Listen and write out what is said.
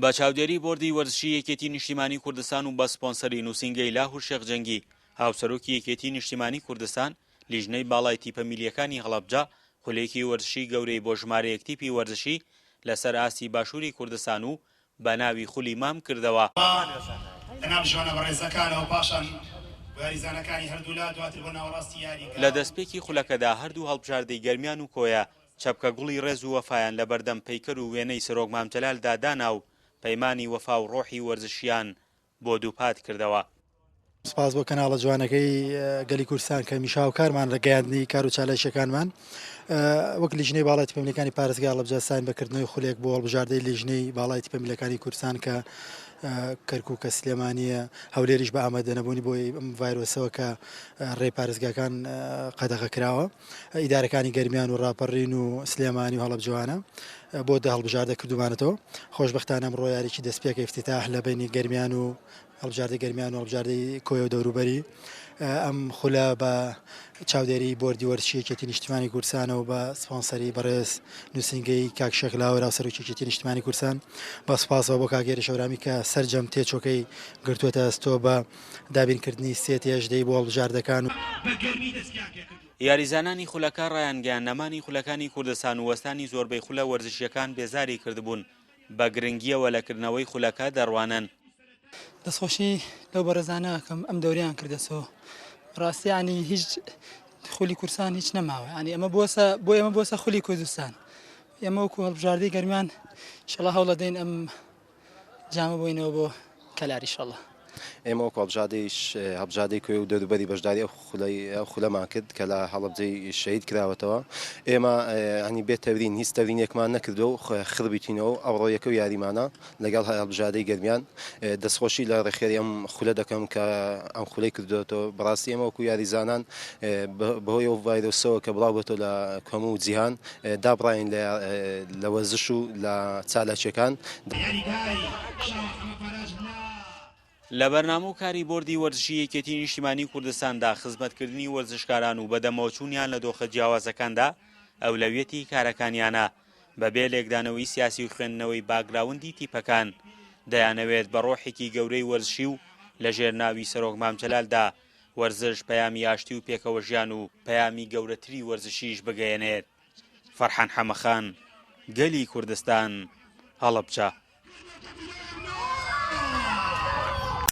بە چاودێری بۆردی وەرزشی یەکێتی نیشتیمانی کوردستان و بە سپۆنسەری نووسینگەی لاهور شێخجەنگی هاوسەرۆکی یەکێتی نیشتیمانی کوردستان لیژنەی باڵای تیپە میلیەکانی هەڵەبجە خولێکی وەرزشی گەورەی بۆ ژمارەیەک تیپی وەرزشی لەسەر ئاسی باشووری کوردستان و بە ناوی خولی مام کردەوە. لەناو ژوانە بەڕێزەکانەوە پاشان یاریزانەکانی هەردوولا دواتر بۆ ناوەڕاستی یاری لە دەستپێکی خولەکەدا هەردوو هەڵبژاردەی گەرمیان و کۆیە چەپکە گوڵی ڕێز و وەفایان لە بەردەم پەیکەر و وێنەی سەرۆک مامجەلالدا دانا و پەیمانی وەفا و ڕۆحی وەرزشیان بۆ دووپات کردەوە. سپاس بۆ کەناڵە جوانەکەی گەلی کوردستان کە میشاوکارمان لە گەیاندنی کار و چالایشەکانمان وەک لیژنەی باڵای تیپە میلەکانی پارێزگا هەڵەبجە ساین بەکردنەوەی خولێک بۆ هەڵبژاردەی لیژنەی باڵای تیپە میلەکانی کوردستان کە کەرکووکە سلێمانیە هەولێریش بە ئامادەنەبوونی بۆی ئەم ڤایرۆسەوە کە ڕێی پارێزگاکان قەدەغە کراوە ئیدارەکانی گەرمیان و ڕاپەڕین و سلێمانی و هەڵەبجەوانە بۆ هەڵبژاردە کردومانەتەوە خۆشبەختانە ئەمڕۆ یاریی دەستپێکە افتتاح لە بینی گەرمیان و هەڵبژاردەی گەرمیان و هەڵبژاردەی کۆیە و دەوروبەری ئەم خولە بە چاودێری بۆردی وەرزشی یەکێتی نیشتیمانی کوردستانەوە بە سپۆنسەری بەڕێز نووسینگەی کاک شێخلاوەر هاوسەرۆکی یەکێتی نیشتیمانی کوردستان بە سوپاسەوە بۆ کاک هێرش شەورامی کە سەرجەم تێچۆکەی گرتووەتە ئەستۆ بە دابینکردنی سێ تێژدەی بۆ هەڵبژاردەکان و یاریزانانی خولەکە ڕایانگەیان نەمانی خولەکانی کوردستان و وەستانی زۆربەی خولە وەرزشیەکان بێزاری کردبوون بە گرنگیەوە لەکردنەوەی خولەکە دەڕوانن. دەستخۆشی لەو بەرەزانە کەم ئەم دەوریان کردەسەوە ڕاستی ینی هیچ خولی کوردستان هیچ نەماوە ینی ئەمە بۆ ئێمە بۆسە خولی کوردستان ئێمە وەکو هەڵبژاردەی گەرمیان ئینشەڵڵا هەوڵ دەدەین ئەم جامە بووینەوە بۆ کەلاری ئینشەڵڵا. ئێمە وەکو هەڵبژاردەی کوێ و دەوروبەری بەشداری ئەو خولەمان کرد کە لە هەڵەبجەی شەهید کراوەتەوە ئێمە هەنی بێت تەورین هیچ تەورینێکمان نەکردو و خڕبیتینەوە ئەوڕۆ یەکە و یاریمانە لەگەڵ هەڵبژاردەی گەرمیان دەستخۆشی لە ڕێخێری ئەم خولە دەکەم کە ئەم خولەی کردوێتەوە بەڕاستی ئێمە وەکو یاریزانان بەهۆی ئەو ڤایرۆسەوە کە بڵاو بێتەوە لە هەموو جیهان دابڕین لە وەرزش و لە چالاکیەکان. لە بەرنامە و کاری بۆردی وەرزشی یەکێتی نیشتیمانی کوردستاندا خزمەتکردنی وەرزشکاران و بەدەمەوەچوونیان لە دۆخە جیاوازەکاندا ئەولەویەتی کارەکانیانە بەبێ لێکدانەوەی سیاسی و خوێندنەوەی باگراوندی تیپەکان دەیانەوێت بە ڕۆحێکی گەورەی وەرزشی و لە ژێرناوی سەرۆک مامجەلالدا وەرزش پەیامی ئاشتی و پێکەوە ژیان و پەیامی گەورەتری وەرزشیش بگەیەنێت. فەرحان حەمەخان، گەلی کوردستان، هەڵەبجە.